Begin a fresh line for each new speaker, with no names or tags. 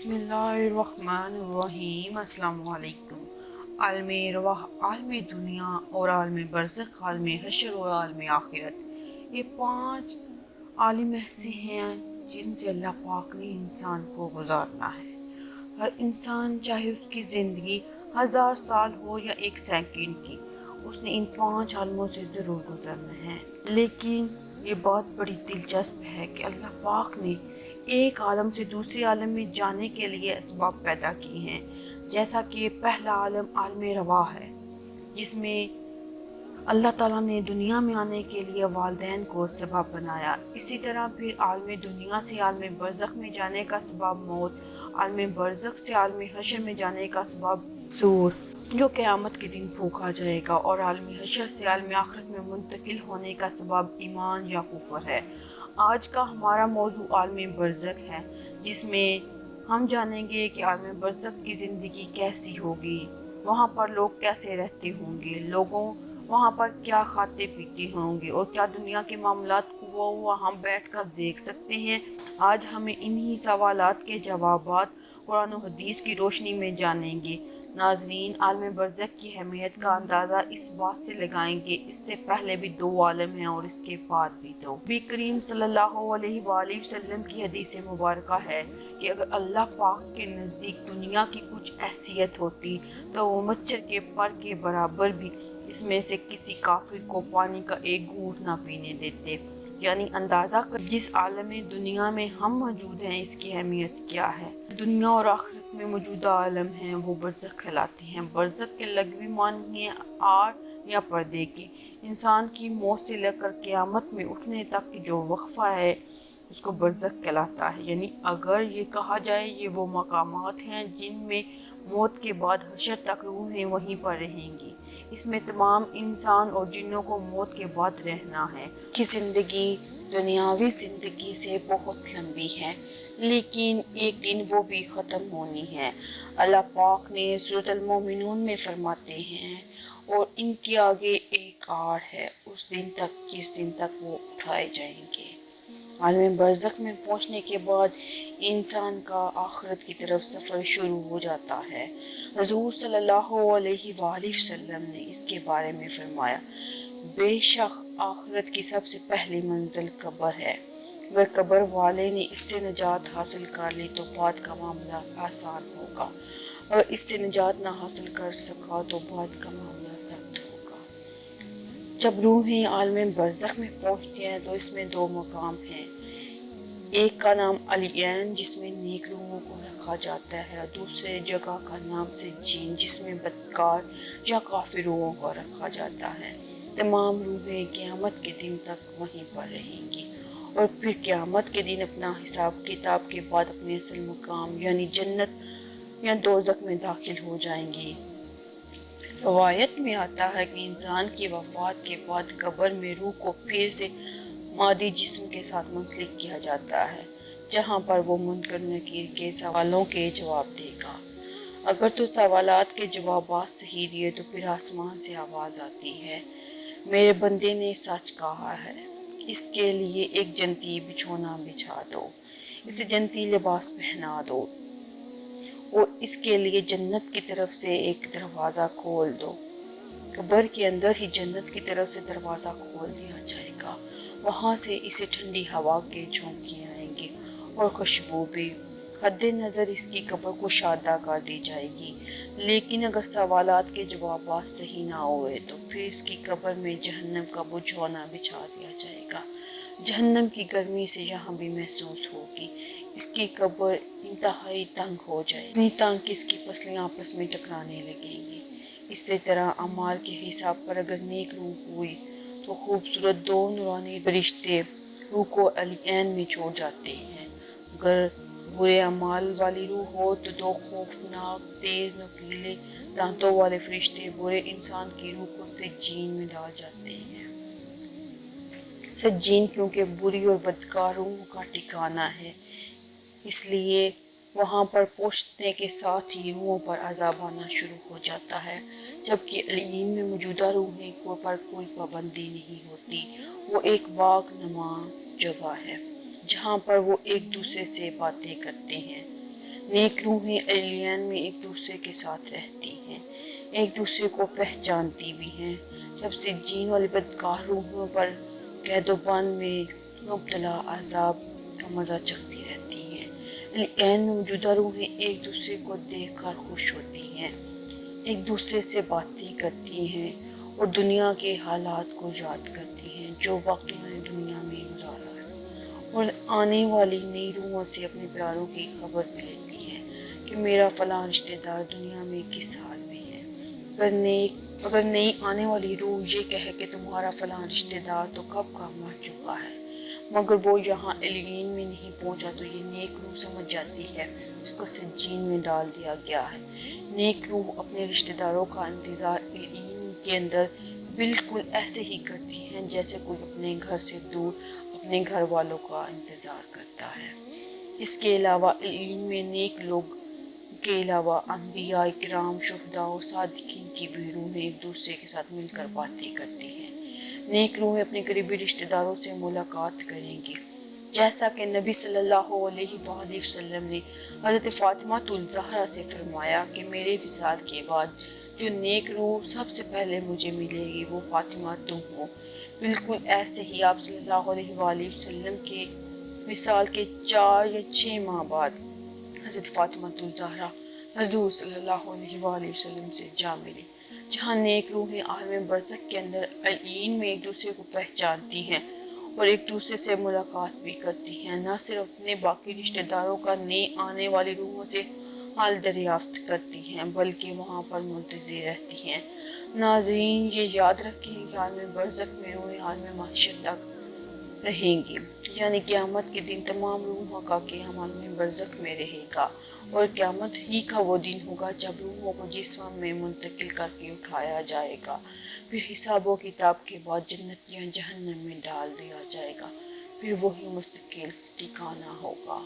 बिस्मिल्लाहिर्रहमानिर्रहीम। अस्सलाम वालेकुम। आलम रवाह, आलम दुनिया और आलम बरज़ख, आलम हशर और आलम आखिरत, ये 5 आलिम ऐसे हैं जिनसे अल्लाह पाक ने इंसान को गुजारना है। हर इंसान चाहे उसकी ज़िंदगी 1000 साल हो या 1 सेकंड की, उसने इन 5 आलमों से ज़रूर गुजरना है। लेकिन ये बात बड़ी दिलचस्प है कि अल्लाह पाक ने एक आलम से दूसरे आलम में जाने के लिए असबाब पैदा किए हैं। जैसा कि पहला आलम आलम रवाह है, जिसमें अल्लाह ताला ने दुनिया में आने के लिए वालिदैन को सबब बनाया। इसी तरह फिर आलम दुनिया से आलम बरज़ख में जाने का सबब मौत, आलम बरज़ख से आलम हशर में जाने का सबब सूर, जो क़यामत के दिन फूंका जाएगा, और आलम हशर से आलम आखिरत में मुंतकिल होने का सबब ईमान या कुफर है। आज का हमारा मौजू आलम बरज़ख है, जिसमें हम जानेंगे कि आलम बरज़ख की ज़िंदगी कैसी होगी, वहाँ पर लोग कैसे रहते होंगे, लोगों वहाँ पर क्या खाते पीते होंगे, और क्या दुनिया के मामलात को वो वहाँ बैठ कर देख सकते हैं। आज हमें इन्हीं सवालात के जवाबात कुरान और हदीस की रोशनी में जानेंगे। नाज़रीन, आलम बरज़ख की अहमियत का अंदाज़ा इस बात से लगाएंगे, इससे पहले भी 2 आलम हैं और इसके बाद भी 2। नबी करीम सल्लल्लाहु अलैहि वसल्लम की हदीस मुबारका है कि अगर अल्लाह पाक के नज़दीक दुनिया की कुछ हैसियत होती तो वो मच्छर के पर के बराबर भी इसमें से किसी काफिर को पानी का एक घूंट ना पीने देते। यानी अंदाज़ा कर जिस आलम दुनिया में हम मौजूद हैं, इसकी अहमियत क्या है। दुनिया और आखिरत में मौजूदा आलम हैं वो बरज़ख कहलाते हैं। बरज़ख के लगवी मानी है आड़ या पर्दे के। इंसान की मौत से लेकर क़यामत में उठने तक की जो वक्फा है उसको बरज़ख कहलाता है। यानी अगर ये कहा जाए ये वो मकामात हैं जिनमें मौत के बाद हशर तक रूहें वहीं पर रहेंगी। इसमें तमाम इंसान और जिन्नों को मौत के बाद रहना है। कि ज़िंदगी दुनियावी ज़िंदगी से बहुत लंबी है, लेकिन एक दिन वो भी ख़त्म होनी है। अल्लाह पाक ने सूरत अल-मोमिनून में फरमाते हैं, और इनके आगे एक आड़ है उस दिन तक जिस दिन तक वो उठाए जाएंगे। आलम बरज़ख में पहुंचने के बाद इंसान का आखिरत की तरफ सफ़र शुरू हो जाता है। हुज़ूर सल्लल्लाहु अलैहि वसल्लम ने इसके बारे में फरमाया, बेशक आखिरत की सबसे पहली मंजिल कब्र है। अगर कब्र वाले ने इससे निजात हासिल कर ली तो बाद का मामला आसान होगा, और इससे निजात ना हासिल कर सका तो बाद का मामला सख्त होगा। जब रूहें आलम बरज़ख में पहुंचती हैं तो इसमें 2 मकाम हैं। एक का नाम अलियन, जिसमें नेक रूहों को रखा जाता है, और दूसरे जगह का नाम सिज्जीन, जिसमें बदकार या काफिर रूहों को रखा जाता है। तमाम रूहें क़यामत के दिन तक वहीं पर रहेंगी, और फिर क़यामत के दिन अपना हिसाब किताब के बाद अपने असल मकाम यानी जन्नत या दोज़ख में दाखिल हो जाएंगी। रवायत में आता है कि इंसान की वफ़ात के बाद कब्र में रूह को फिर से मादी जिस्म के साथ मुंसलिक किया जाता है, जहाँ पर वो मुनकर नकीर के सवालों के जवाब देगा। अगर तो सवालात के जवाबात सही दिए तो फिर आसमान से आवाज़ आती है, मेरे बंदे ने सच कहा है, इसके लिए एक जन्नती बिछोना बिछा दो, इसे जन्नती लिबास पहना दो, और इसके लिए जन्नत की तरफ से एक दरवाज़ा खोल दो। कब्र के अंदर ही जन्नत की तरफ से दरवाज़ा खोल दिया जाएगा। वहाँ से इसे ठंडी हवा के झोंके आएंगे और खुशबू भी। हद्दे नज़र इसकी कब्र को शादा कर दी जाएगी। लेकिन अगर सवालात के जवाब सही ना हुए तो फिर इसकी कब्र में जहन्नम का बुझौना बिछा दिया जाएगा। जहन्नम की गर्मी से यहाँ भी महसूस होगी। इसकी कब्र इंतहाई तंग हो जाएगी, इतनी तंग कि इसकी पसलियाँ आपस में टकराने लगेंगी। इसी तरह अमाल के हिसाब पर अगर नेक रूह हुई तो खूबसूरत 2 नूरानी फरिश्ते रूह को अलियन में छोड़ जाते हैं। अगर बुरे अमाल वाली रूह हो तो 2 खौफनाक तेज नुकीले दांतों वाले फरिश्ते बुरे इंसान की रूह को सिज्जीन में डाल जाते हैं। सिज्जीन क्योंकि बुरी और बदकार रूह का ठिकाना है, इसलिए वहाँ पर पहुँचने के साथ ही रूहों पर अज़ाब आना शुरू हो जाता है। जबकि अलीन में मौजूदा रूहें पर कोई पाबंदी नहीं होती। वो एक बाग नुमा जगह है जहाँ पर वो एक दूसरे से बातें करते हैं। نیک روحیں الیین میں ایک دوسرے کے ساتھ رہتی ہیں، ایک دوسرے کو پہچانتی بھی ہیں۔ جب سجین والی بدکار روحوں پر قید و بند میں مبتلا عذاب کا مزہ چکھتی رہتی ہیں، الیین میں موجودہ روحیں ایک دوسرے کو دیکھ کر خوش ہوتی ہیں، ایک دوسرے سے باتیں کرتی ہیں اور دنیا کے حالات کو یاد کرتی ہیں جو وقت انہوں نے دنیا میں گزارا ہے، اور آنے والی نئی روحوں سے اپنے پیاروں کی خبر بھی لیتی ہیں کہ میرا فلاں رشتہ دار دنیا میں کس حال میں ہے۔ اگر نئی آنے والی روح یہ کہے کہ تمہارا فلاں رشتہ دار تو کب کا مر چکا ہے مگر وہ یہاں الیین میں نہیں پہنچا، تو یہ نیک روح سمجھ جاتی ہے اس کو سجین میں ڈال دیا گیا ہے۔ نیک روح اپنے رشتہ داروں کا انتظار الیین کے اندر بالکل ایسے ہی کرتی ہیں جیسے کوئی اپنے گھر سے دور اپنے گھر والوں کا انتظار کرتا ہے۔ اس کے علاوہ الیین میں نیک لوگ کے علاوہ انبیاء کرام، شہداء اور صادقین کی بھی روحیں ایک دوسرے کے ساتھ مل کر باتیں کرتی ہیں۔ نیک روحیں اپنے قریبی رشتہ داروں سے ملاقات کریں گی، جیسا کہ نبی صلی اللہ علیہ وآلہ وسلم نے حضرت فاطمہ الزہرا سے فرمایا کہ میرے وصال کے بعد جو نیک روح سب سے پہلے مجھے ملے گی وہ فاطمہ تم ہو۔ بالکل ایسے ہی آپ صلی اللہ علیہ وآلہ وسلم کے وصال کے 4 یا 6 ماہ بعد حضرت فاطمہ الزہرا حضور صلی اللہ علیہ وآلہ وسلم سے جا ملی، جہاں نیک روحیں عالم برزخ کے اندر الیین میں ایک دوسرے کو پہچانتی ہیں اور ایک دوسرے سے ملاقات بھی کرتی ہیں، نہ صرف اپنے باقی رشتہ داروں کا نئے آنے والی روحوں سے حال دریافت کرتی ہیں بلکہ وہاں پر منتظر رہتی ہیں۔ ناظرین، یہ یاد رکھیں کہ عالم برزخ میں روحیں عالم محشر تک رہیں گی، یعنی قیامت کے دن تمام روحوں کا قیام عالم برزخ میں رہے گا، اور قیامت ہی کا وہ دن ہوگا جب روحوں کو جسم میں منتقل کر کے اٹھایا جائے گا، پھر حساب و کتاب کے بعد جنت یا جہنم میں ڈال دیا جائے گا، پھر وہی مستقل ٹھکانہ ہوگا۔